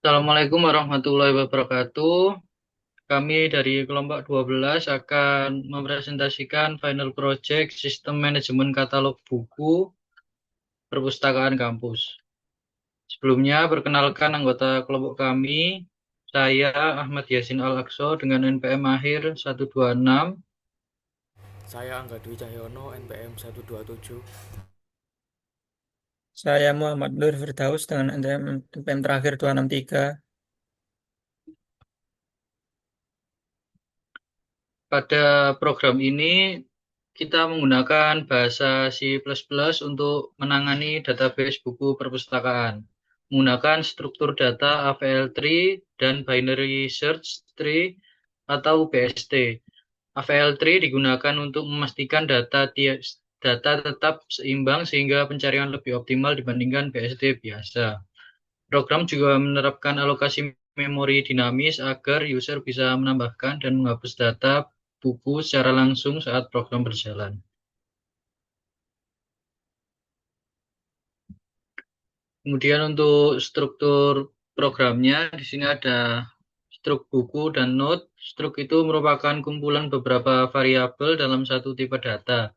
Assalamualaikum warahmatullahi wabarakatuh. Kami dari kelompok 12 akan mempresentasikan final project sistem manajemen katalog buku perpustakaan kampus. Sebelumnya, perkenalkan anggota kelompok kami, saya Ahmad Yasin Al-Aqsa dengan NPM akhir 126. Saya Angga Dwi Cahyono, NPM 127. Saya Muhammad Nur Firdaus dengan NPM terakhir 263. Pada program ini, kita menggunakan bahasa C++ untuk menangani database buku perpustakaan, menggunakan struktur data AVL-tree dan binary search tree atau BST. AVL-tree digunakan untuk memastikan data tetap seimbang sehingga pencarian lebih optimal dibandingkan BST biasa. Program juga menerapkan alokasi memori dinamis agar user bisa menambahkan dan menghapus data buku secara langsung saat program berjalan. Kemudian untuk struktur programnya, di sini ada struk buku dan node. Struk itu merupakan kumpulan beberapa variabel dalam satu tipe data.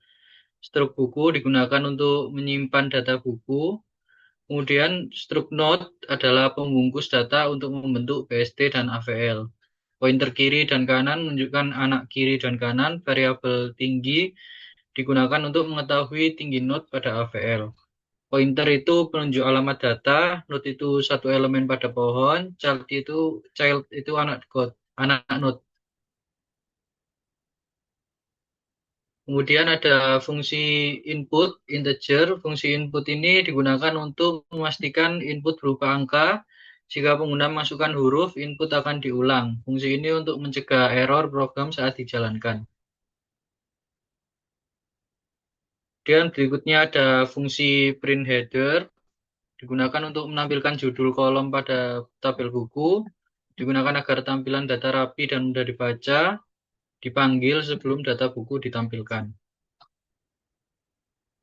Struk buku digunakan untuk menyimpan data buku. Kemudian struk node adalah pembungkus data untuk membentuk BST dan AVL. Pointer kiri dan kanan menunjukkan anak kiri dan kanan. Variabel tinggi digunakan untuk mengetahui tinggi node pada AVL. Pointer itu penunjuk alamat data, node itu satu elemen pada pohon, child itu anak node. Kemudian ada fungsi input integer. Fungsi input ini digunakan untuk memastikan input berupa angka. Jika pengguna masukkan huruf, input akan diulang. Fungsi ini untuk mencegah error program saat dijalankan. Kemudian berikutnya ada fungsi print header. Digunakan untuk menampilkan judul kolom pada tabel buku. Digunakan agar tampilan data rapi dan mudah dibaca. Dipanggil sebelum data buku ditampilkan.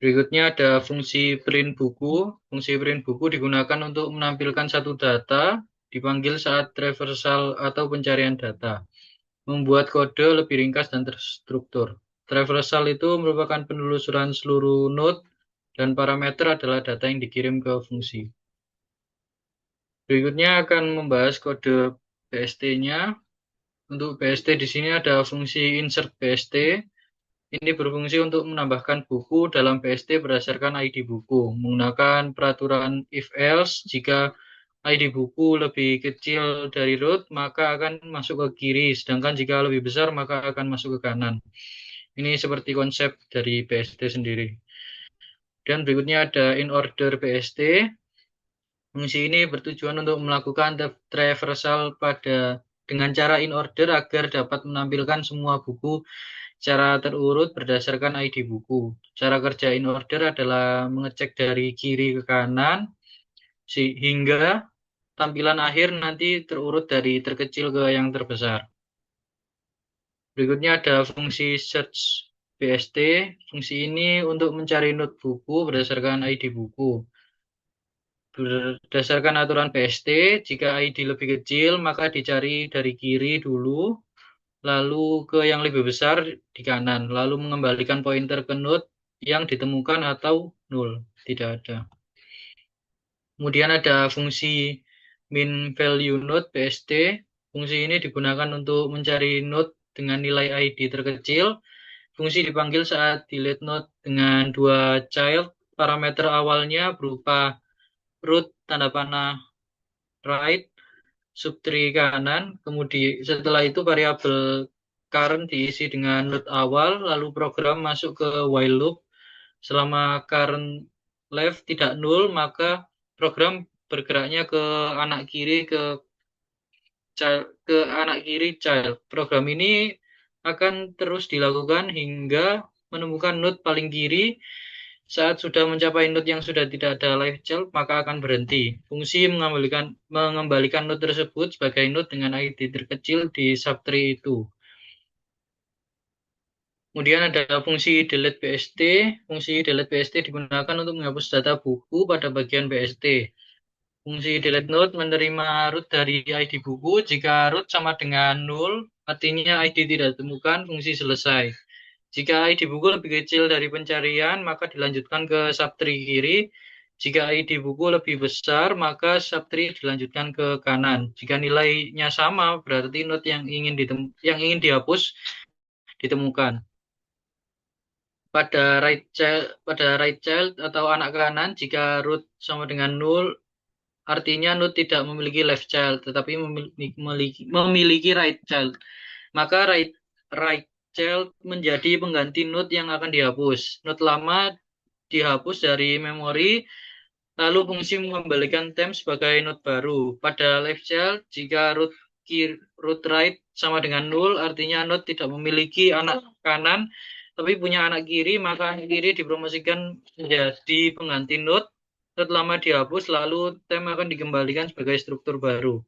Berikutnya ada fungsi print buku. Fungsi print buku digunakan untuk menampilkan satu data, dipanggil saat traversal atau pencarian data. Membuat kode lebih ringkas dan terstruktur. Traversal itu merupakan penelusuran seluruh node dan parameter adalah data yang dikirim ke fungsi. Berikutnya akan membahas kode BST-nya. Untuk BST di sini ada fungsi insert BST. Ini berfungsi untuk menambahkan buku dalam BST berdasarkan ID buku. Menggunakan peraturan if-else, jika ID buku lebih kecil dari root, maka akan masuk ke kiri. Sedangkan jika lebih besar, maka akan masuk ke kanan. Ini seperti konsep dari BST sendiri. Dan berikutnya ada in order BST. Fungsi ini bertujuan untuk melakukan traversal dengan cara in order agar dapat menampilkan semua buku secara terurut berdasarkan ID buku. Cara kerja in order adalah mengecek dari kiri ke kanan sehingga tampilan akhir nanti terurut dari terkecil ke yang terbesar. Berikutnya ada fungsi search BST. Fungsi ini untuk mencari node buku berdasarkan ID buku. Berdasarkan aturan BST, jika ID lebih kecil, maka dicari dari kiri dulu, lalu ke yang lebih besar di kanan, lalu mengembalikan pointer ke node yang ditemukan atau nol, tidak ada. Kemudian ada fungsi min value node BST. Fungsi ini digunakan untuk mencari node dengan nilai ID terkecil. Fungsi dipanggil saat delete node dengan dua child. Parameter awalnya berupa root tanda panah right, subtree kanan, kemudian setelah itu variabel current diisi dengan node awal, lalu program masuk ke while loop. Selama current left tidak nol, maka program bergeraknya ke anak kiri child. Program ini akan terus dilakukan hingga menemukan node paling kiri. Saat sudah mencapai node yang sudah tidak ada live child, maka akan berhenti. Fungsi mengembalikan node tersebut sebagai node dengan ID terkecil di subtree itu. Kemudian ada fungsi delete BST. Fungsi delete BST digunakan untuk menghapus data buku pada bagian BST. Fungsi delete node menerima root dari ID buku. Jika root sama dengan 0, artinya ID tidak ditemukan, fungsi selesai. Jika ID buku lebih kecil dari pencarian, maka dilanjutkan ke subtree kiri. Jika ID buku lebih besar, maka subtree dilanjutkan ke kanan. Jika nilainya sama, berarti node yang ingin dihapus ditemukan. Pada right child atau anak kanan, jika root sama dengan 0, artinya node tidak memiliki left child, tetapi memiliki right child. Maka right child menjadi pengganti node yang akan dihapus. Node lama dihapus dari memori, lalu fungsi mengembalikan temp sebagai node baru. Pada left child, jika root right sama dengan 0, artinya node tidak memiliki anak kanan, tapi punya anak kiri, maka anak kiri dipromosikan menjadi pengganti node. Node lama dihapus, lalu temp akan dikembalikan sebagai struktur baru.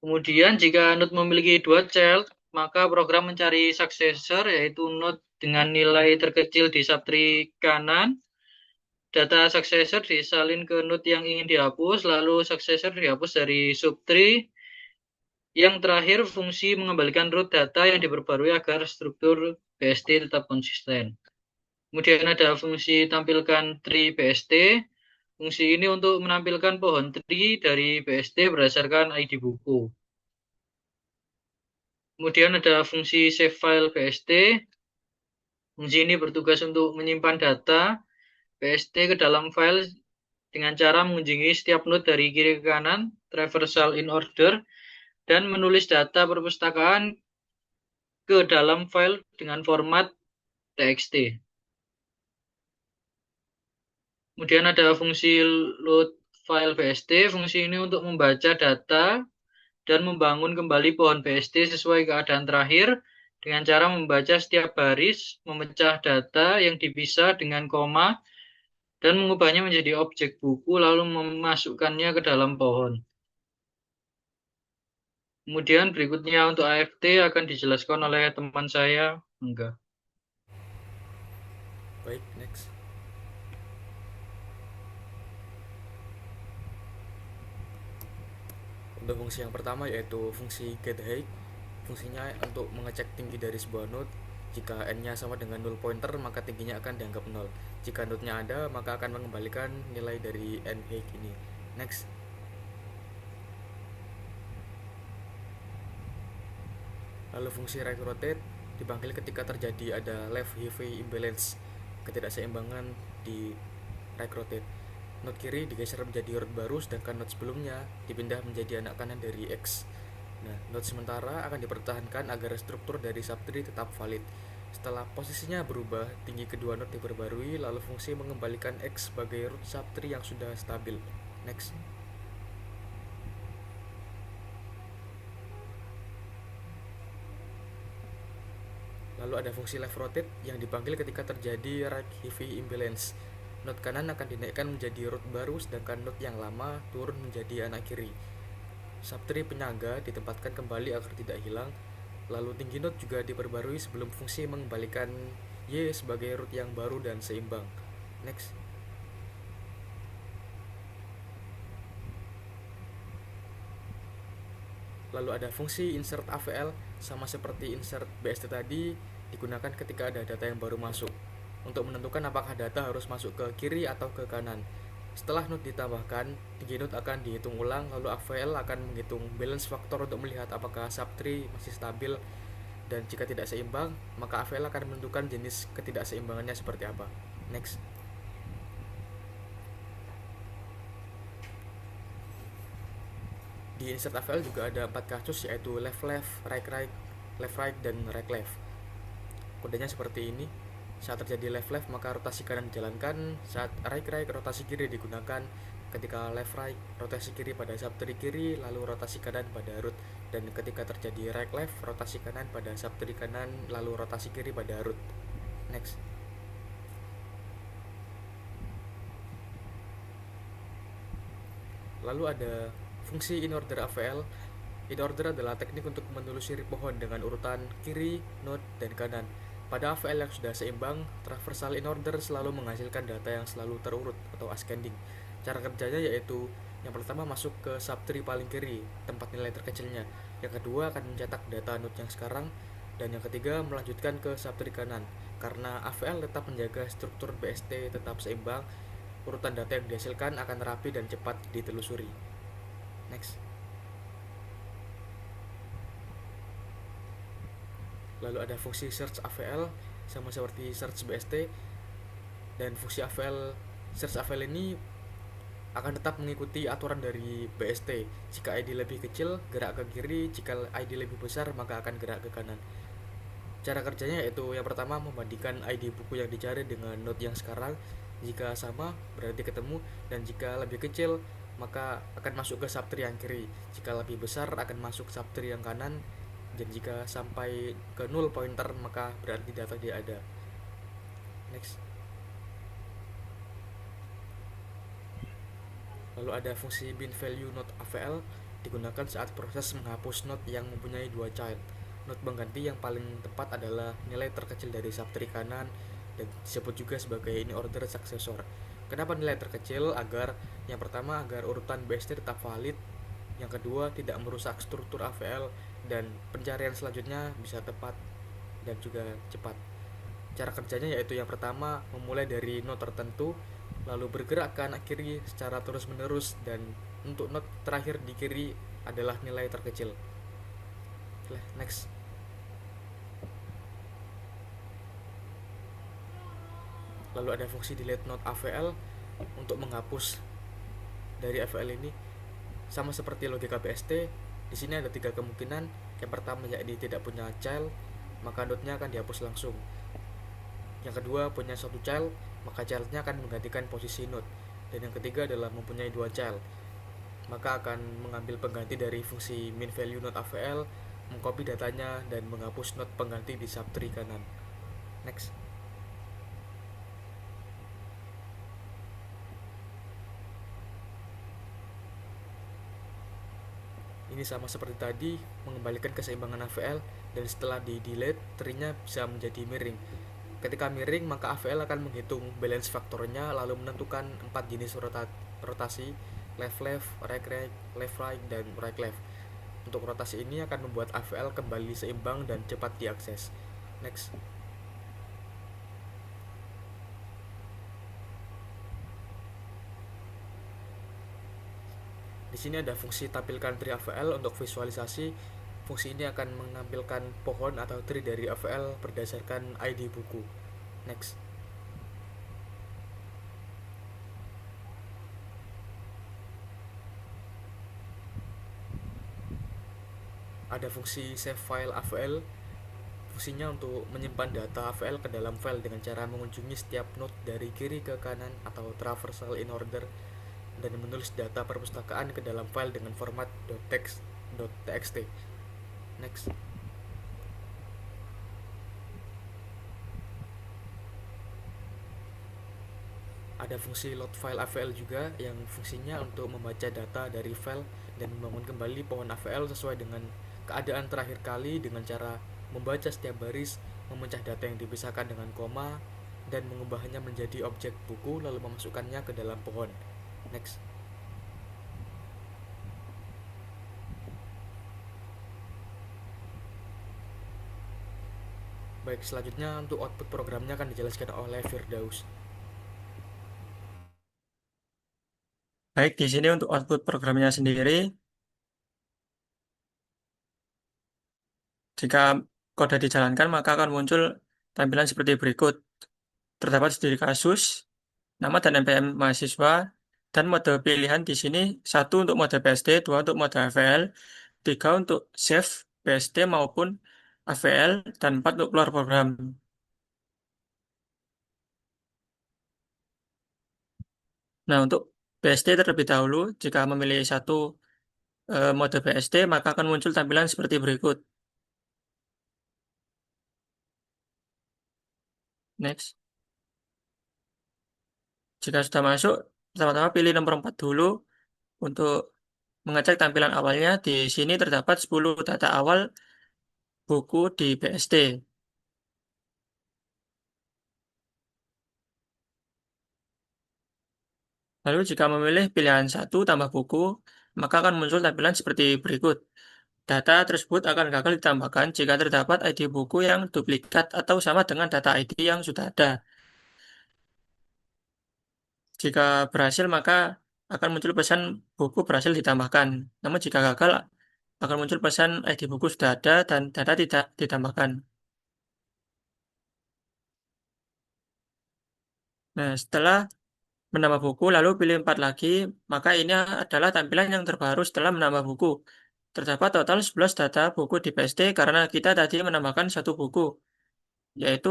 Kemudian jika node memiliki dua child, maka program mencari successor, yaitu node dengan nilai terkecil di subtree kanan. Data successor disalin ke node yang ingin dihapus, lalu successor dihapus dari subtree. Yang terakhir, fungsi mengembalikan root data yang diperbarui agar struktur BST tetap konsisten. Kemudian ada fungsi tampilkan tree BST. Fungsi ini untuk menampilkan pohon tree dari BST berdasarkan ID buku. Kemudian ada fungsi save file BST. Fungsi ini bertugas untuk menyimpan data BST ke dalam file dengan cara mengunjungi setiap node dari kiri ke kanan, traversal in order, dan menulis data perpustakaan ke dalam file dengan format txt. Kemudian ada fungsi load file BST. Fungsi ini untuk membaca data dan membangun kembali pohon BST sesuai keadaan terakhir dengan cara membaca setiap baris, memecah data yang dipisah dengan koma, dan mengubahnya menjadi objek buku lalu memasukkannya ke dalam pohon. Kemudian berikutnya untuk AFT akan dijelaskan oleh teman saya, Enggak. Baik, next. Untuk fungsi yang pertama yaitu fungsi getHeight. Fungsinya untuk mengecek tinggi dari sebuah node. Jika n-nya sama dengan 0 pointer, maka tingginya akan dianggap 0. Jika node-nya ada, maka akan mengembalikan nilai dari n-height ini. Next. Lalu fungsi right rotate dipanggil ketika terjadi ada left heavy imbalance, ketidakseimbangan di right rotate. Node kiri digeser menjadi root baru, sedangkan node sebelumnya dipindah menjadi anak kanan dari X. Nah, node sementara akan dipertahankan agar struktur dari subtree tetap valid. Setelah posisinya berubah, tinggi kedua node diperbarui, lalu fungsi mengembalikan X sebagai root subtree yang sudah stabil. Next. Lalu ada fungsi left rotate yang dipanggil ketika terjadi right heavy imbalance. Node kanan akan dinaikkan menjadi root baru, sedangkan node yang lama turun menjadi anak kiri. Subtree penyangga ditempatkan kembali agar tidak hilang. Lalu tinggi node juga diperbarui sebelum fungsi mengembalikan Y sebagai root yang baru dan seimbang. Next. Lalu ada fungsi insert AVL, sama seperti insert BST tadi, digunakan ketika ada data yang baru masuk untuk menentukan apakah data harus masuk ke kiri atau ke kanan. Setelah node ditambahkan, tinggi node akan dihitung ulang, lalu AVL akan menghitung balance factor untuk melihat apakah subtree masih stabil, dan jika tidak seimbang, maka AVL akan menentukan jenis ketidakseimbangannya seperti apa. Next. Di insert AVL juga ada 4 kasus, yaitu left left, right right, left right, dan right left. Kodenya seperti ini. Saat terjadi left left, maka rotasi kanan dijalankan. Saat right right, rotasi kiri digunakan. Ketika left right, rotasi kiri pada subtree kiri, lalu rotasi kanan pada root. Dan ketika terjadi right left, rotasi kanan pada subtree kanan, lalu rotasi kiri pada root. Next. Lalu ada fungsi inorder AVL. Inorder adalah teknik untuk menelusuri pohon dengan urutan kiri, node, dan kanan. Pada AVL yang sudah seimbang, traversal inorder selalu menghasilkan data yang selalu terurut atau ascending. Cara kerjanya yaitu yang pertama masuk ke subtree paling kiri, tempat nilai terkecilnya. Yang kedua akan mencetak data node yang sekarang, dan yang ketiga melanjutkan ke subtree kanan. Karena AVL tetap menjaga struktur BST tetap seimbang, urutan data yang dihasilkan akan rapi dan cepat ditelusuri. Next. Lalu ada fungsi search AVL sama seperti search BST, dan fungsi AVL search AVL ini akan tetap mengikuti aturan dari BST. Jika ID lebih kecil, gerak ke kiri; jika ID lebih besar, maka akan gerak ke kanan. Cara kerjanya yaitu yang pertama membandingkan ID buku yang dicari dengan node yang sekarang. Jika sama, berarti ketemu, dan jika lebih kecil, maka akan masuk ke subtree yang kiri. Jika lebih besar, akan masuk subtree yang kanan, dan jika sampai ke null pointer, maka berarti data tidak ada. Next. Lalu ada fungsi bin value node AVL, digunakan saat proses menghapus node yang mempunyai dua child. Node pengganti yang paling tepat adalah nilai terkecil dari subtree kanan, dan disebut juga sebagai in-order successor. Kenapa nilai terkecil? Agar yang pertama, agar urutan BST tetap valid. Yang kedua, tidak merusak struktur AVL, dan pencarian selanjutnya bisa tepat dan juga cepat. Cara kerjanya yaitu yang pertama memulai dari node tertentu, lalu bergerak ke kanan kiri secara terus-menerus, dan untuk node terakhir di kiri adalah nilai terkecil. Next. Lalu ada fungsi delete node AVL untuk menghapus dari AVL ini. Sama seperti logika BST, di sini ada tiga kemungkinan. Yang pertama yaitu tidak punya child, maka node-nya akan dihapus langsung. Yang kedua, punya satu child, maka child-nya akan menggantikan posisi node. Dan yang ketiga adalah mempunyai dua child, maka akan mengambil pengganti dari fungsi min value node AVL, mengcopy datanya, dan menghapus node pengganti di subtree kanan. Next. Ini sama seperti tadi, mengembalikan keseimbangan AVL, dan setelah di delete, tree-nya bisa menjadi miring. Ketika miring, maka AVL akan menghitung balance faktornya, lalu menentukan 4 jenis rotasi: left left, right right, left right, dan right left. Untuk rotasi ini akan membuat AVL kembali seimbang dan cepat diakses. Next. Di sini ada fungsi tampilkan tree AVL untuk visualisasi. Fungsi ini akan menampilkan pohon atau tree dari AVL berdasarkan ID buku. Next. Ada fungsi save file AVL. Fungsinya untuk menyimpan data AVL ke dalam file dengan cara mengunjungi setiap node dari kiri ke kanan atau traversal in order, dan menulis data perpustakaan ke dalam file dengan format .txt. Next. Ada fungsi load file AVL juga, yang fungsinya untuk membaca data dari file dan membangun kembali pohon AVL sesuai dengan keadaan terakhir kali dengan cara membaca setiap baris, memecah data yang dipisahkan dengan koma, dan mengubahnya menjadi objek buku lalu memasukkannya ke dalam pohon. Next. Baik, selanjutnya untuk output programnya akan dijelaskan oleh Firdaus. Baik, di sini untuk output programnya sendiri, jika kode dijalankan maka akan muncul tampilan seperti berikut. Terdapat studi kasus, nama dan NPM mahasiswa, dan mode pilihan di sini: 1 untuk mode PST, 2 untuk mode AVL, 3 untuk save PST maupun AVL, dan 4 untuk keluar program. Nah, untuk PST terlebih dahulu, jika memilih satu mode PST, maka akan muncul tampilan seperti berikut. Next. Jika sudah masuk, pertama-tama pilih nomor 4 dulu untuk mengecek tampilan awalnya. Di sini terdapat 10 data awal buku di PST. Lalu jika memilih pilihan satu tambah buku, maka akan muncul tampilan seperti berikut. Data tersebut akan gagal ditambahkan jika terdapat ID buku yang duplikat atau sama dengan data ID yang sudah ada. Jika berhasil, maka akan muncul pesan buku berhasil ditambahkan. Namun jika gagal, akan muncul pesan ID buku sudah ada dan data tidak ditambahkan. Nah, setelah menambah buku, lalu pilih 4 lagi, maka ini adalah tampilan yang terbaru setelah menambah buku. Terdapat total 11 data buku di PST karena kita tadi menambahkan satu buku, yaitu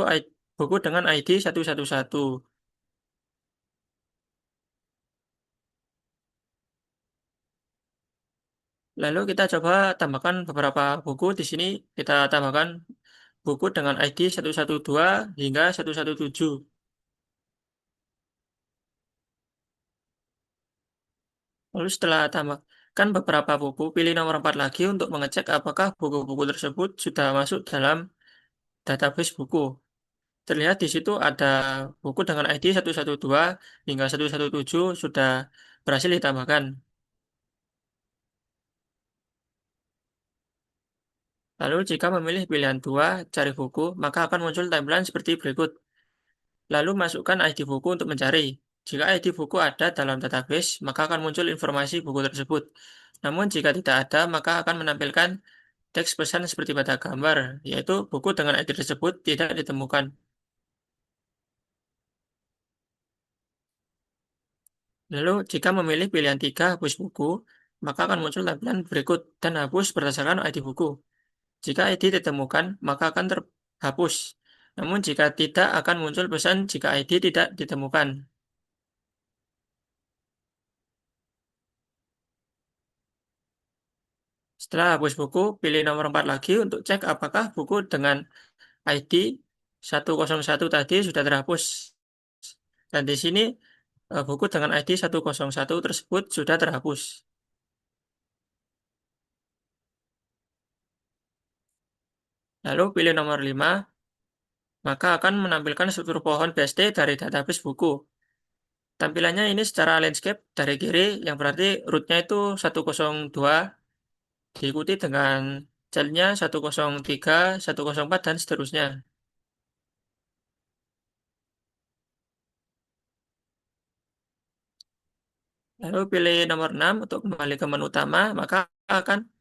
buku dengan ID 111. Lalu kita coba tambahkan beberapa buku. Di sini kita tambahkan buku dengan ID 112 hingga 117. Lalu setelah tambahkan beberapa buku, pilih nomor 4 lagi untuk mengecek apakah buku-buku tersebut sudah masuk dalam database buku. Terlihat di situ ada buku dengan ID 112 hingga 117 sudah berhasil ditambahkan. Lalu jika memilih pilihan 2, cari buku, maka akan muncul tampilan seperti berikut. Lalu masukkan ID buku untuk mencari. Jika ID buku ada dalam database, maka akan muncul informasi buku tersebut. Namun jika tidak ada, maka akan menampilkan teks pesan seperti pada gambar, yaitu buku dengan ID tersebut tidak ditemukan. Lalu jika memilih pilihan 3, hapus buku, maka akan muncul tampilan berikut dan hapus berdasarkan ID buku. Jika ID ditemukan, maka akan terhapus. Namun jika tidak, akan muncul pesan jika ID tidak ditemukan. Setelah hapus buku, pilih nomor 4 lagi untuk cek apakah buku dengan ID 101 tadi sudah terhapus. Dan di sini buku dengan ID 101 tersebut sudah terhapus. Lalu pilih nomor 5, maka akan menampilkan struktur pohon BSD dari database buku. Tampilannya ini secara landscape dari kiri, yang berarti rootnya itu 102, diikuti dengan childnya 103, 104, dan seterusnya. Lalu pilih nomor 6 untuk kembali ke menu utama, maka akan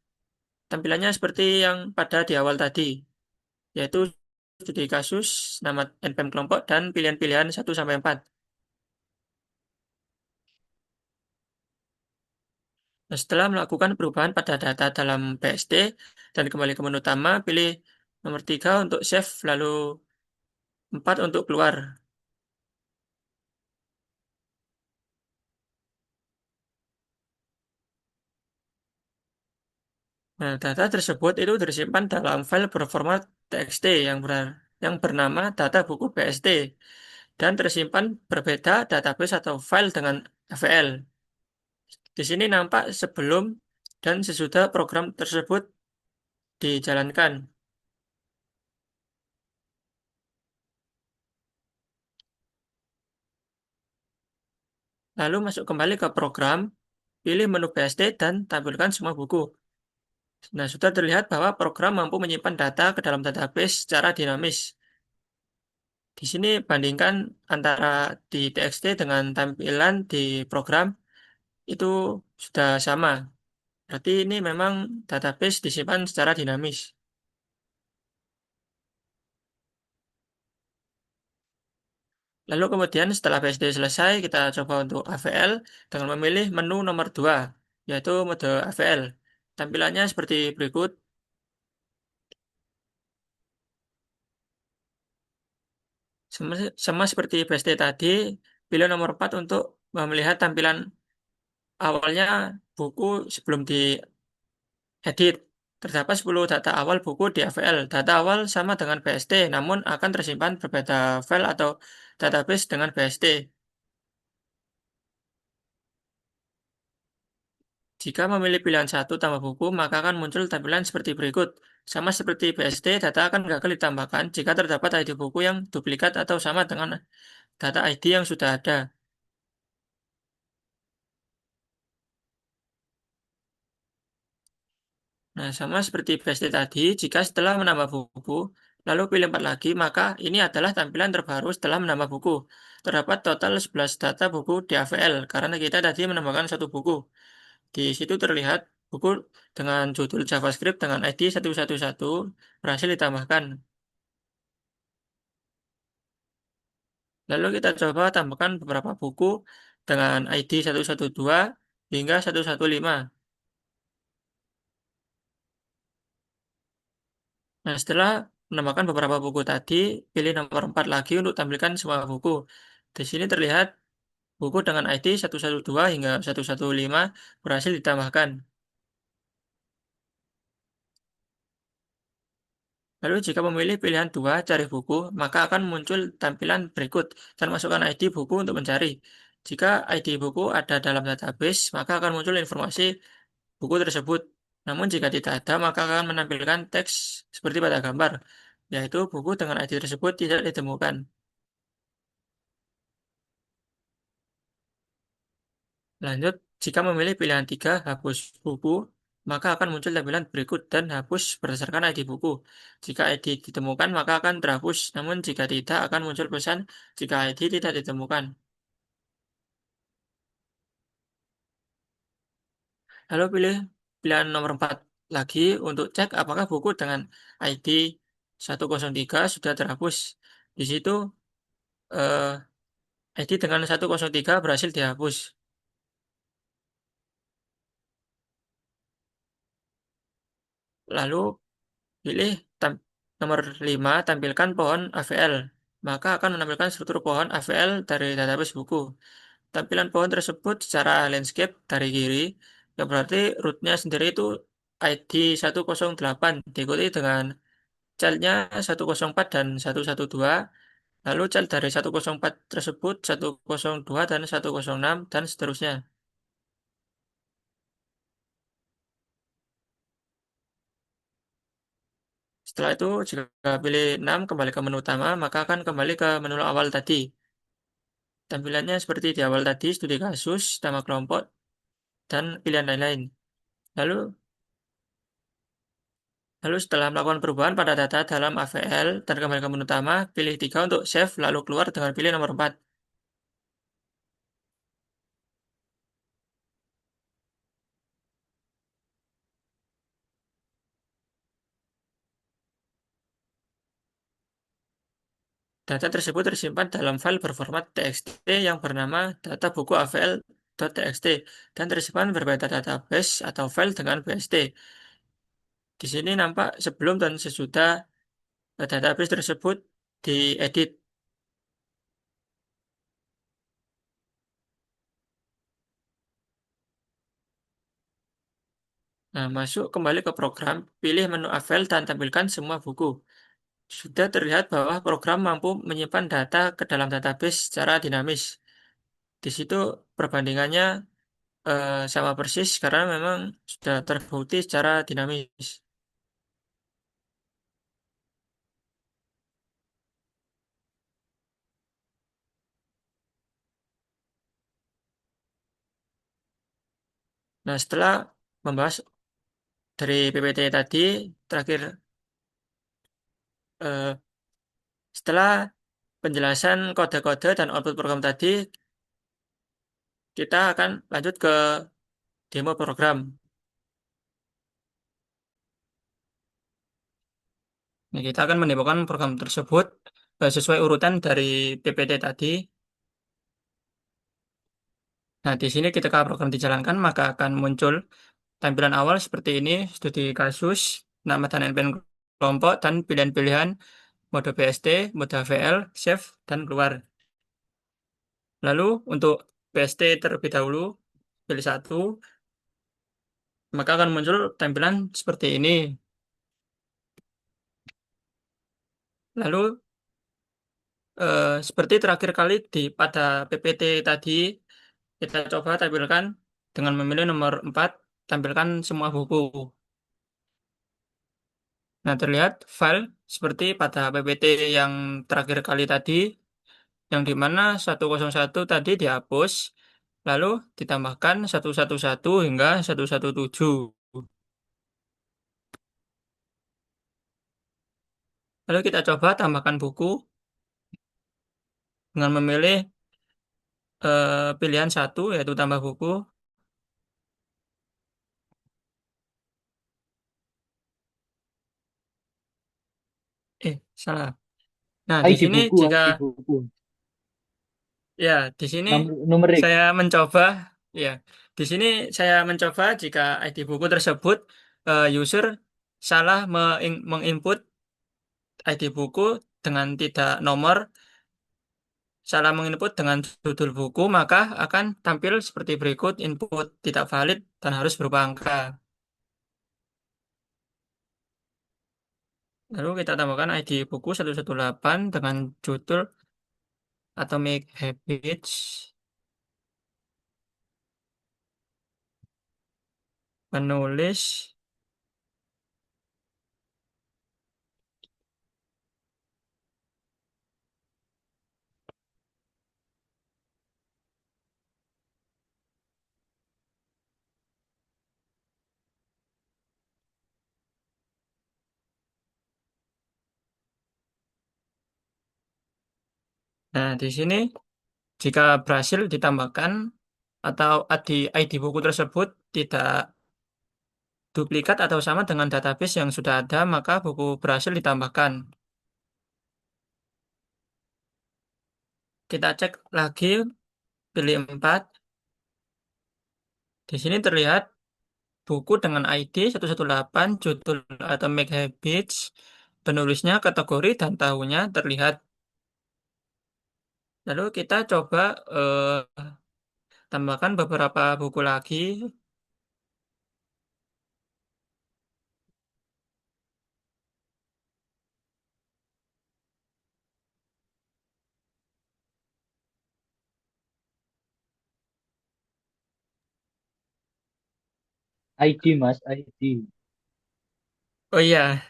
tampilannya seperti yang pada di awal tadi, yaitu studi kasus, nama NPM kelompok, dan pilihan-pilihan 1-4. Nah, setelah melakukan perubahan pada data dalam PSD dan kembali ke menu utama, pilih nomor 3 untuk save, lalu 4 untuk keluar. Nah, data tersebut itu tersimpan dalam file berformat TXT yang bernama data buku PSD dan tersimpan berbeda database atau file dengan FL. Di sini nampak sebelum dan sesudah program tersebut dijalankan. Lalu masuk kembali ke program, pilih menu PSD dan tampilkan semua buku. Nah, sudah terlihat bahwa program mampu menyimpan data ke dalam database secara dinamis. Di sini bandingkan antara di TXT dengan tampilan di program itu sudah sama. Berarti ini memang database disimpan secara dinamis. Lalu kemudian setelah PSD selesai, kita coba untuk AVL dengan memilih menu nomor 2, yaitu mode AVL. Tampilannya seperti berikut. Sama seperti PSD tadi, pilih nomor 4 untuk melihat tampilan awalnya buku sebelum diedit. Terdapat 10 data awal buku di AVL. Data awal sama dengan BSD, namun akan tersimpan berbeda file atau database dengan BSD. Jika memilih pilihan satu tambah buku, maka akan muncul tampilan seperti berikut. Sama seperti BSD, data akan gagal ditambahkan jika terdapat ID buku yang duplikat atau sama dengan data ID yang sudah ada. Nah, sama seperti PST tadi, jika setelah menambah buku, lalu pilih 4 lagi, maka ini adalah tampilan terbaru setelah menambah buku. Terdapat total 11 data buku di AVL, karena kita tadi menambahkan satu buku. Di situ terlihat buku dengan judul JavaScript dengan ID 111 berhasil ditambahkan. Lalu kita coba tambahkan beberapa buku dengan ID 112 hingga 115. Nah, setelah menambahkan beberapa buku tadi, pilih nomor 4 lagi untuk tampilkan semua buku. Di sini terlihat buku dengan ID 112 hingga 115 berhasil ditambahkan. Lalu jika memilih pilihan 2 cari buku, maka akan muncul tampilan berikut dan masukkan ID buku untuk mencari. Jika ID buku ada dalam database, maka akan muncul informasi buku tersebut. Namun jika tidak ada, maka akan menampilkan teks seperti pada gambar, yaitu buku dengan ID tersebut tidak ditemukan. Lanjut, jika memilih pilihan 3 hapus buku, maka akan muncul tampilan berikut dan hapus berdasarkan ID buku. Jika ID ditemukan, maka akan terhapus. Namun jika tidak, akan muncul pesan jika ID tidak ditemukan. Lalu pilih pilihan nomor 4 lagi untuk cek apakah buku dengan ID 103 sudah terhapus. Di situ eh, ID dengan 103 berhasil dihapus. Lalu pilih nomor 5 tampilkan pohon AVL. Maka akan menampilkan struktur pohon AVL dari database buku. Tampilan pohon tersebut secara landscape dari kiri, yang berarti rootnya sendiri itu ID 108, diikuti dengan childnya 104 dan 112. Lalu child dari 104 tersebut 102 dan 106 dan seterusnya. Setelah itu, jika pilih 6 kembali ke menu utama, maka akan kembali ke menu awal tadi. Tampilannya seperti di awal tadi, studi kasus, nama kelompok, dan pilihan lain-lain. Lalu, lalu setelah melakukan perubahan pada data dalam AVL dan kembali ke menu utama, pilih 3 untuk save, lalu keluar dengan pilih nomor 4. Data tersebut tersimpan dalam file berformat TXT yang bernama data buku AVL.txt dan tersimpan berbeda database atau file dengan BST. Di sini nampak sebelum dan sesudah database tersebut diedit. Nah, masuk kembali ke program, pilih menu AVL dan tampilkan semua buku. Sudah terlihat bahwa program mampu menyimpan data ke dalam database secara dinamis. Di situ perbandingannya sama persis karena memang sudah terbukti secara dinamis. Nah, setelah membahas dari PPT tadi, terakhir eh, setelah penjelasan kode-kode dan output program tadi, kita akan lanjut ke demo program. Nah, kita akan mendemokan program tersebut sesuai urutan dari PPT tadi. Nah, di sini ketika program dijalankan, maka akan muncul tampilan awal seperti ini, studi kasus, nama dan NPM kelompok, dan pilihan-pilihan mode BST, mode HVL, save, dan keluar. Lalu untuk BST terlebih dahulu, pilih satu, maka akan muncul tampilan seperti ini. Lalu seperti terakhir kali pada PPT tadi, kita coba tampilkan dengan memilih nomor 4, tampilkan semua buku. Nah, terlihat file seperti pada PPT yang terakhir kali tadi, yang di mana 101 tadi dihapus, lalu ditambahkan 111 hingga 117. Lalu kita coba tambahkan buku dengan memilih pilihan satu, yaitu tambah buku. Salah. Nah, di ID sini buku, jika ID buku. ya, di sini Numerik. saya mencoba, ya, di sini saya mencoba jika ID buku tersebut user salah menginput ID buku dengan tidak nomor, salah menginput dengan judul buku, maka akan tampil seperti berikut: input tidak valid dan harus berupa angka. Lalu kita tambahkan ID buku 118 dengan judul Atomic Habits, penulis. Nah, di sini jika berhasil ditambahkan atau ID buku tersebut tidak duplikat atau sama dengan database yang sudah ada, maka buku berhasil ditambahkan. Kita cek lagi, pilih 4. Di sini terlihat buku dengan ID 118, judul Atomic Habits, penulisnya, kategori, dan tahunnya terlihat. Lalu kita coba tambahkan beberapa buku lagi. ID Mas, ID. Oh iya,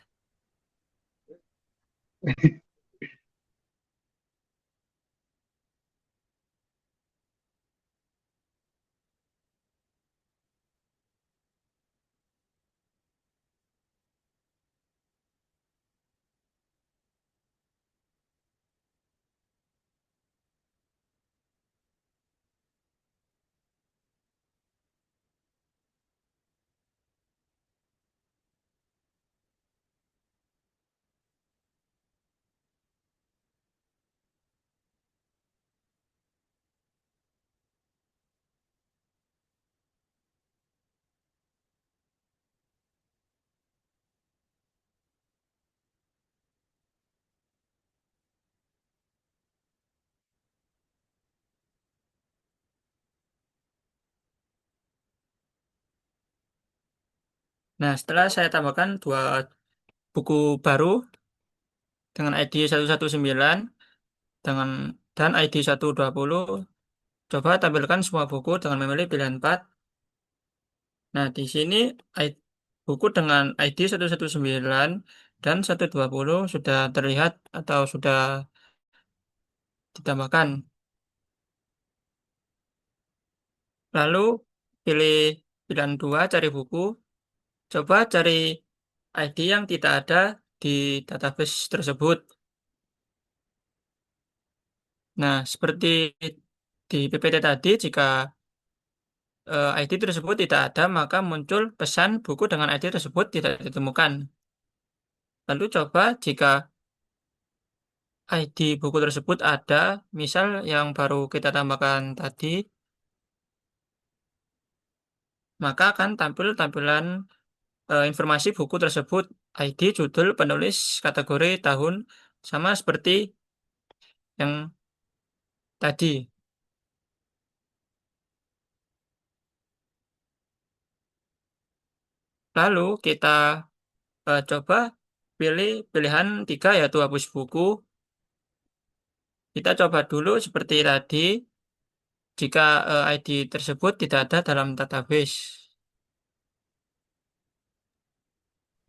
nah setelah saya tambahkan dua buku baru dengan ID 119 dengan dan ID 120, coba tampilkan semua buku dengan memilih pilihan 4. Nah, di sini buku dengan ID 119 dan 120 sudah terlihat atau sudah ditambahkan. Lalu pilih pilihan 2, cari buku. Coba cari ID yang tidak ada di database tersebut. Nah, seperti di PPT tadi, jika ID tersebut tidak ada, maka muncul pesan buku dengan ID tersebut tidak ditemukan. Lalu coba jika ID buku tersebut ada, misal yang baru kita tambahkan tadi, maka akan tampil tampilan informasi buku tersebut: ID, judul, penulis, kategori, tahun, sama seperti yang tadi. Lalu kita coba pilih pilihan 3, yaitu hapus buku. Kita coba dulu seperti tadi, jika ID tersebut tidak ada dalam database.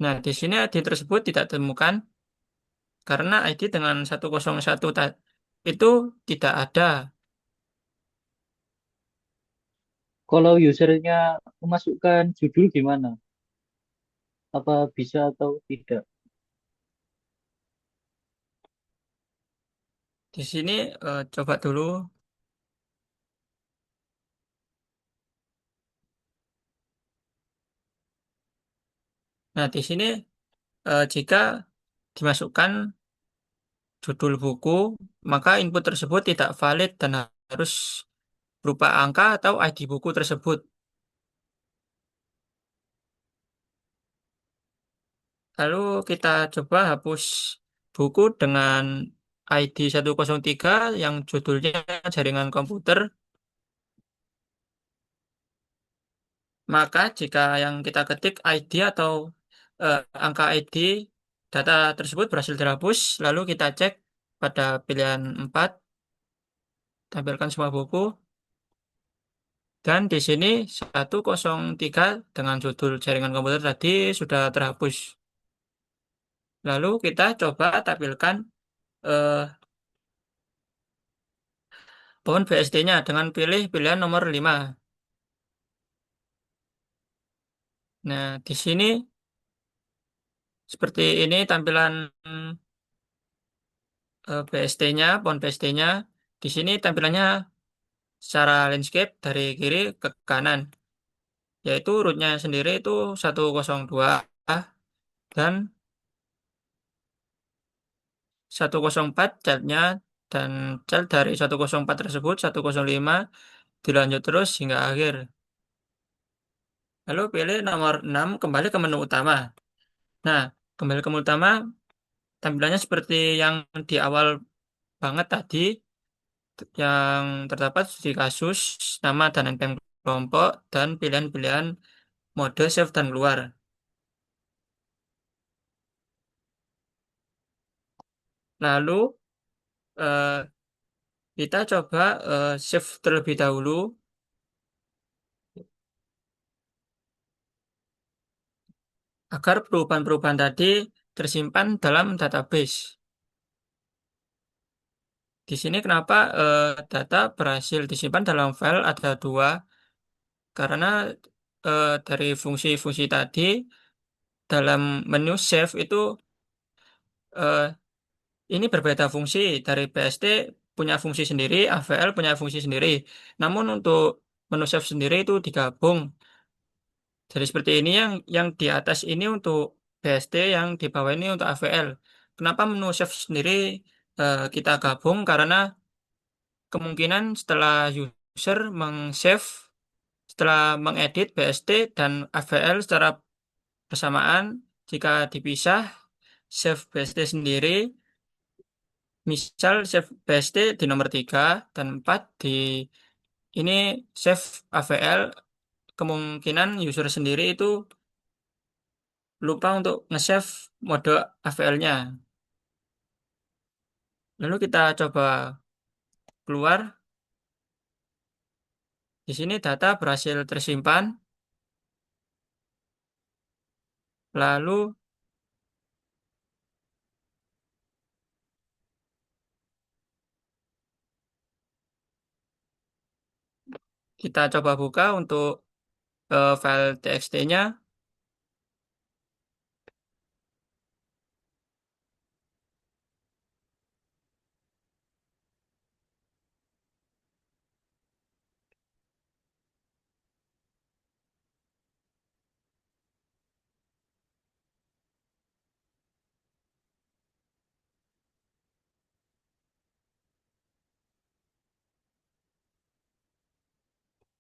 Nah, di sini ID tersebut tidak ditemukan karena ID dengan 101 itu tidak ada. Kalau usernya memasukkan judul gimana? Apa bisa atau tidak? Di sini coba dulu. Nah, di sini jika dimasukkan judul buku, maka input tersebut tidak valid dan harus berupa angka atau ID buku tersebut. Lalu kita coba hapus buku dengan ID 103 yang judulnya jaringan komputer. Maka jika yang kita ketik ID atau angka ID data tersebut berhasil dihapus, lalu kita cek pada pilihan 4, tampilkan semua buku. Dan di sini 103 dengan judul jaringan komputer tadi sudah terhapus. Lalu kita coba tampilkan eh, pohon BSD-nya dengan pilih pilihan nomor 5. Nah, di sini seperti ini tampilan BSD-nya, pohon BSD-nya. Di sini tampilannya secara landscape dari kiri ke kanan, yaitu rootnya sendiri itu 102 dan 104 childnya, dan child dari 104 tersebut 105 dilanjut terus hingga akhir. Lalu pilih nomor 6 kembali ke menu utama. Nah, kembali ke menu utama tampilannya seperti yang di awal banget tadi, yang terdapat studi kasus, nama dan npm kelompok, dan pilihan-pilihan mode save dan keluar. Lalu eh, kita coba save terlebih dahulu agar perubahan-perubahan tadi tersimpan dalam database. Di sini kenapa data berhasil disimpan dalam file ada dua, karena dari fungsi-fungsi tadi dalam menu save itu eh, ini berbeda fungsi. Dari BSD punya fungsi sendiri, AVL punya fungsi sendiri. Namun untuk menu save sendiri itu digabung. Jadi seperti ini, yang di atas ini untuk BSD, yang di bawah ini untuk AVL. Kenapa menu save sendiri kita gabung? Karena kemungkinan setelah user meng-save, setelah mengedit BSD dan AVL secara bersamaan, jika dipisah, save BSD sendiri, misal save BSD di nomor 3 dan 4 di ini save AVL, kemungkinan user sendiri itu lupa untuk nge-save mode AVL-nya. Lalu kita coba keluar. Di sini data berhasil tersimpan. Lalu kita coba buka untuk file txt-nya.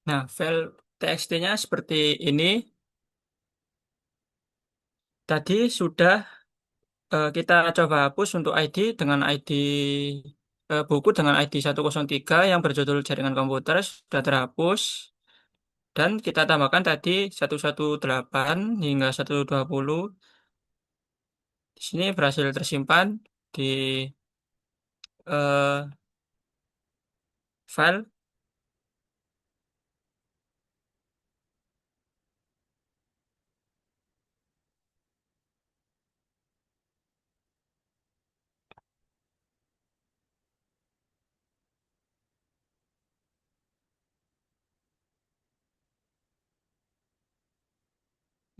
Nah, file txt-nya seperti ini. Tadi sudah kita coba hapus untuk ID dengan ID buku dengan ID 103 yang berjudul jaringan komputer sudah terhapus, dan kita tambahkan tadi 118 hingga 120. Di sini berhasil tersimpan di eh, file.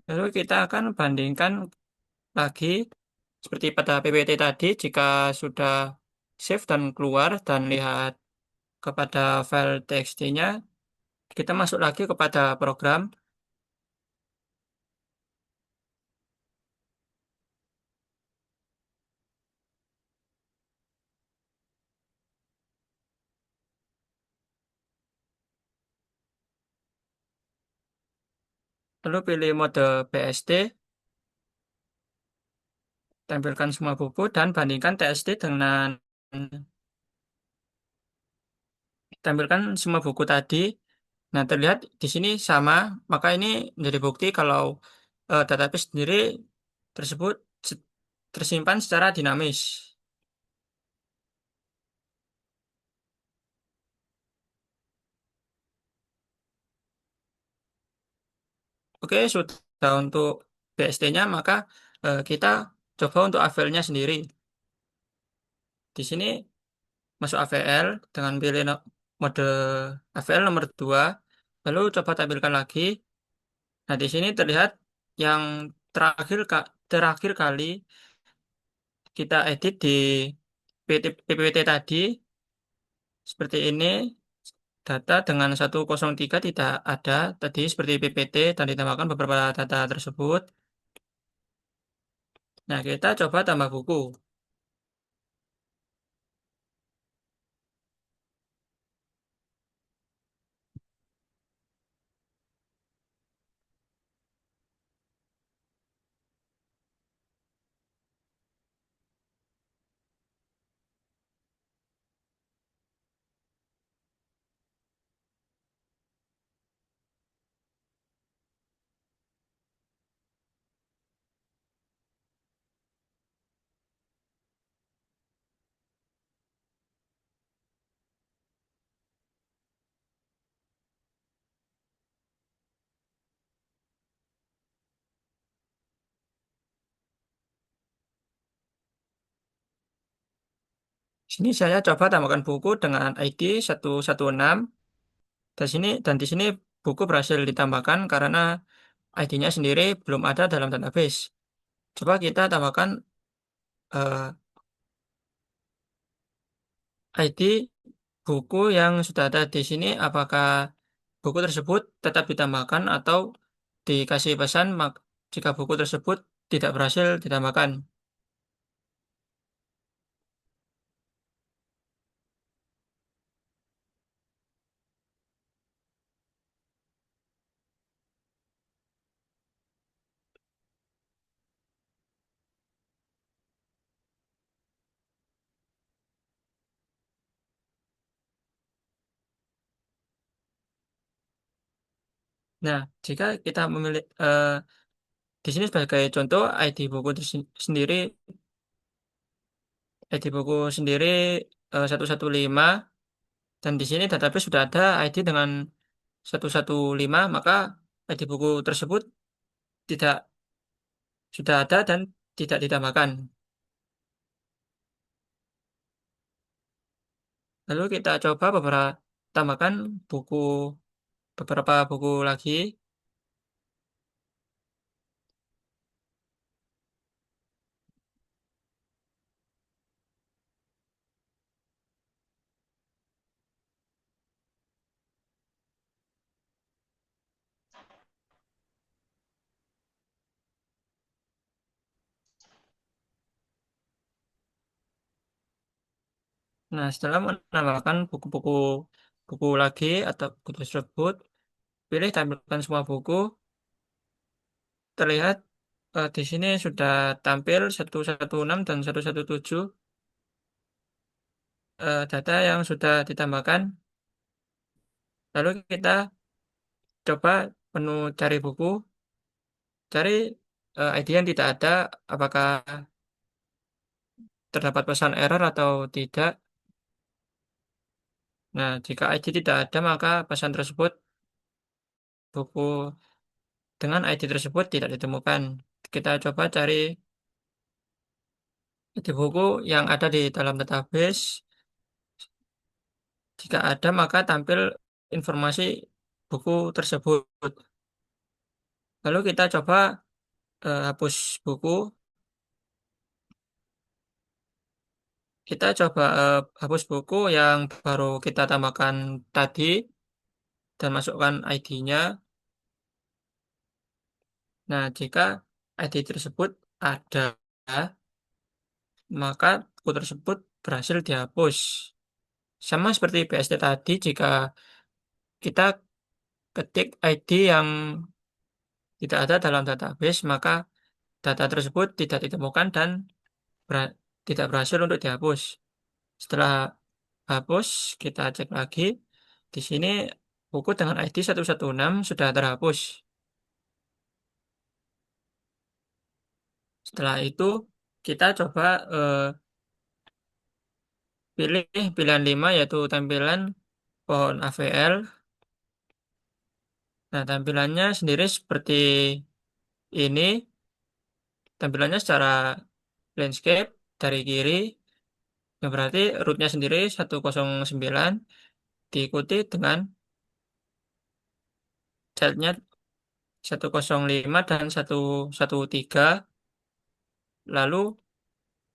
Lalu kita akan bandingkan lagi seperti pada PPT tadi, jika sudah save dan keluar dan lihat kepada file txt-nya, kita masuk lagi kepada program, lalu pilih mode BST, tampilkan semua buku dan bandingkan TXT dengan tampilkan semua buku tadi. Nah, terlihat di sini sama, maka ini menjadi bukti kalau database sendiri tersebut se- tersimpan secara dinamis. Oke, sudah untuk BST-nya, maka kita coba untuk AVL-nya sendiri. Di sini masuk AVL dengan pilih mode AVL nomor 2, lalu coba tampilkan lagi. Nah, di sini terlihat yang terakhir kali kita edit di PPT tadi seperti ini, data dengan 103 tidak ada tadi seperti PPT dan ditambahkan beberapa data tersebut. Nah, kita coba tambah buku. Sini saya coba tambahkan buku dengan ID 116. Dan di sini buku berhasil ditambahkan karena ID-nya sendiri belum ada dalam database. Coba kita tambahkan eh, ID buku yang sudah ada di sini, apakah buku tersebut tetap ditambahkan atau dikasih pesan jika buku tersebut tidak berhasil ditambahkan. Nah, jika kita memilih di sini sebagai contoh sendiri, ID buku sendiri 115, dan di sini database sudah ada ID dengan 115, maka ID buku tersebut tidak sudah ada dan tidak ditambahkan. Lalu kita coba tambahkan buku beberapa buku lagi. Nah, setelah menambahkan buku lagi atau buku tersebut, pilih tampilkan semua buku. Terlihat di sini sudah tampil 116 dan 117 data yang sudah ditambahkan. Lalu kita coba menu cari buku, cari ID yang tidak ada, apakah terdapat pesan error atau tidak. Nah, jika ID tidak ada, maka pesan tersebut, buku dengan ID tersebut tidak ditemukan. Kita coba cari ID buku yang ada di dalam database. Jika ada, maka tampil informasi buku tersebut. Lalu kita coba hapus buku. kita coba hapus buku yang baru kita tambahkan tadi dan masukkan ID-nya. Nah, jika ID tersebut ada, maka buku tersebut berhasil dihapus. Sama seperti BST tadi, jika kita ketik ID yang tidak ada dalam database, maka data tersebut tidak ditemukan dan tidak berhasil untuk dihapus. Setelah hapus, kita cek lagi. Di sini buku dengan ID 116 sudah terhapus. Setelah itu, kita coba pilih pilihan 5 yaitu tampilan pohon AVL. Nah, tampilannya sendiri seperti ini. Tampilannya secara landscape dari kiri, yang berarti rootnya sendiri 109 diikuti dengan childnya 105 dan 113. Lalu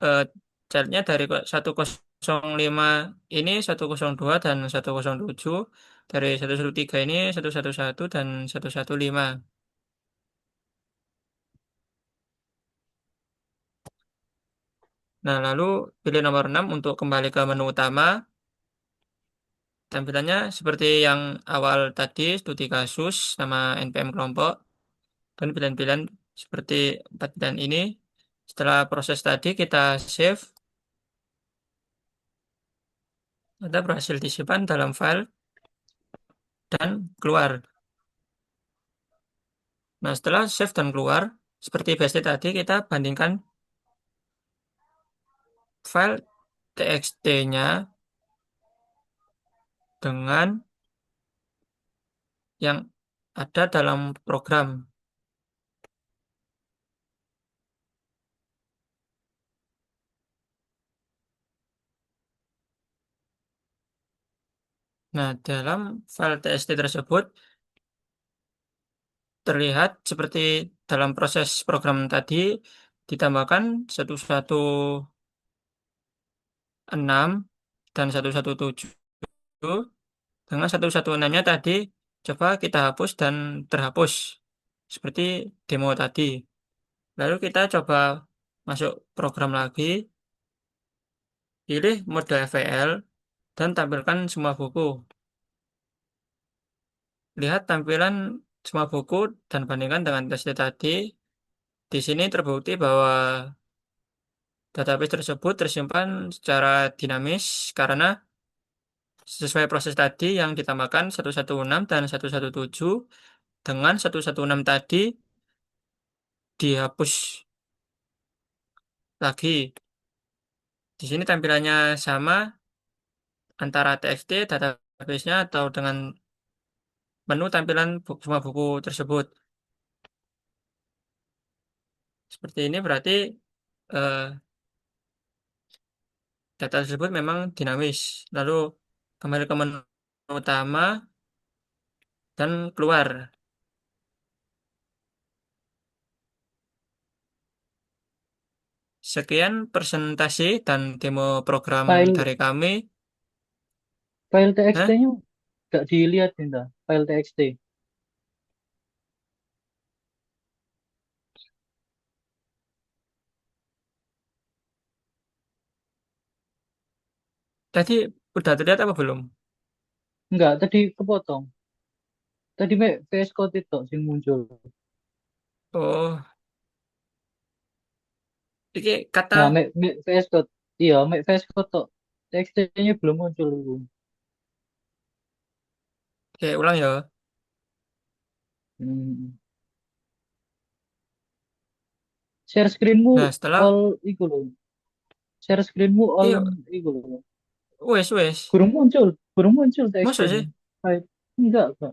eh, childnya dari 105 ini 102 dan 107, dari 113 ini 111 dan 115. Nah, lalu pilih nomor 6 untuk kembali ke menu utama. Tampilannya seperti yang awal tadi, studi kasus, nama NPM kelompok, dan pilihan-pilihan seperti 4 pilihan ini. Setelah proses tadi kita save, kita berhasil disimpan dalam file dan keluar. Nah, setelah save dan keluar, seperti biasa tadi, kita bandingkan file txt-nya dengan yang ada dalam program. Nah, dalam file txt tersebut terlihat seperti dalam proses program tadi ditambahkan 116 dan 117. Dengan 116-nya tadi coba kita hapus dan terhapus seperti demo tadi. Lalu kita coba masuk program lagi, pilih mode FVL dan tampilkan semua buku. Lihat tampilan semua buku dan bandingkan dengan tes tadi. Di sini terbukti bahwa database tersebut tersimpan secara dinamis karena sesuai proses tadi yang ditambahkan 116 dan 117 dengan 116 tadi dihapus lagi. Di sini tampilannya sama antara TXT database-nya atau dengan menu tampilan semua buku tersebut. Seperti ini berarti eh, data tersebut memang dinamis. Lalu kembali ke menu utama dan keluar. Sekian presentasi dan demo program File dari kami. file Hah? TXT-nya nggak dilihat Inta. File TXT. Tadi udah terlihat apa belum? Enggak, tadi kepotong. Tadi VS Code itu sing muncul. Oh, ini Nah, kata VS Code. Iya, VS Code tok. TXT-nya belum muncul itu. kayak ulang ya. Hmm. Share screenmu Nah, setelah all iku lho. Share screenmu all iya iku lho. wes. Kurang muncul Masa TXT-nya. sih? Enggak, Kak.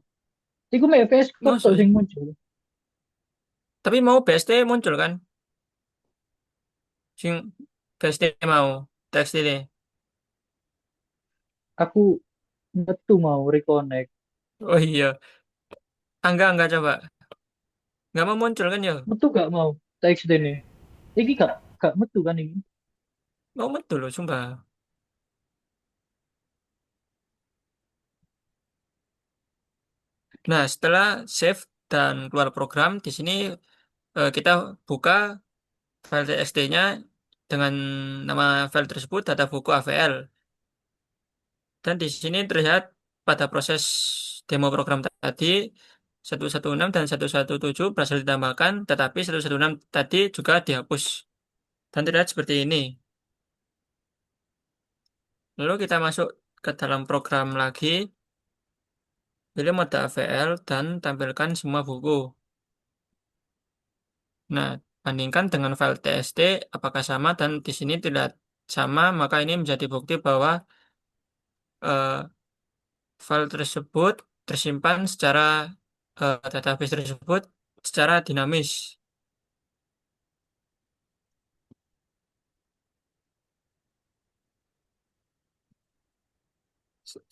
Iku VS Code tok Masa sing sih? muncul. Tapi mau BST muncul kan? Sing BST mau teks ini. Aku metu mau reconnect. Oh iya, enggak coba. Nggak mau muncul kan ya? Metu gak mau TXT ini. Iki gak metu kan ini. Oh, betul loh, sumpah. Nah, setelah save dan keluar program, di sini kita buka file txt-nya dengan nama file tersebut data buku AVL. Dan di sini terlihat pada proses demo program tadi 116 dan 117 berhasil ditambahkan, tetapi 116 tadi juga dihapus. Dan terlihat seperti ini. Lalu kita masuk ke dalam program lagi, pilih mode AVL dan tampilkan semua buku. Nah, bandingkan dengan file txt apakah sama, dan di sini tidak sama, maka ini menjadi bukti bahwa eh, file tersebut tersimpan secara database tersebut secara dinamis.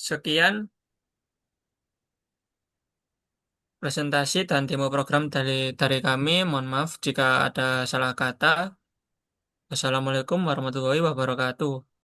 Sekian presentasi dan demo program dari kami. Mohon maaf jika ada salah kata. Wassalamualaikum warahmatullahi wabarakatuh.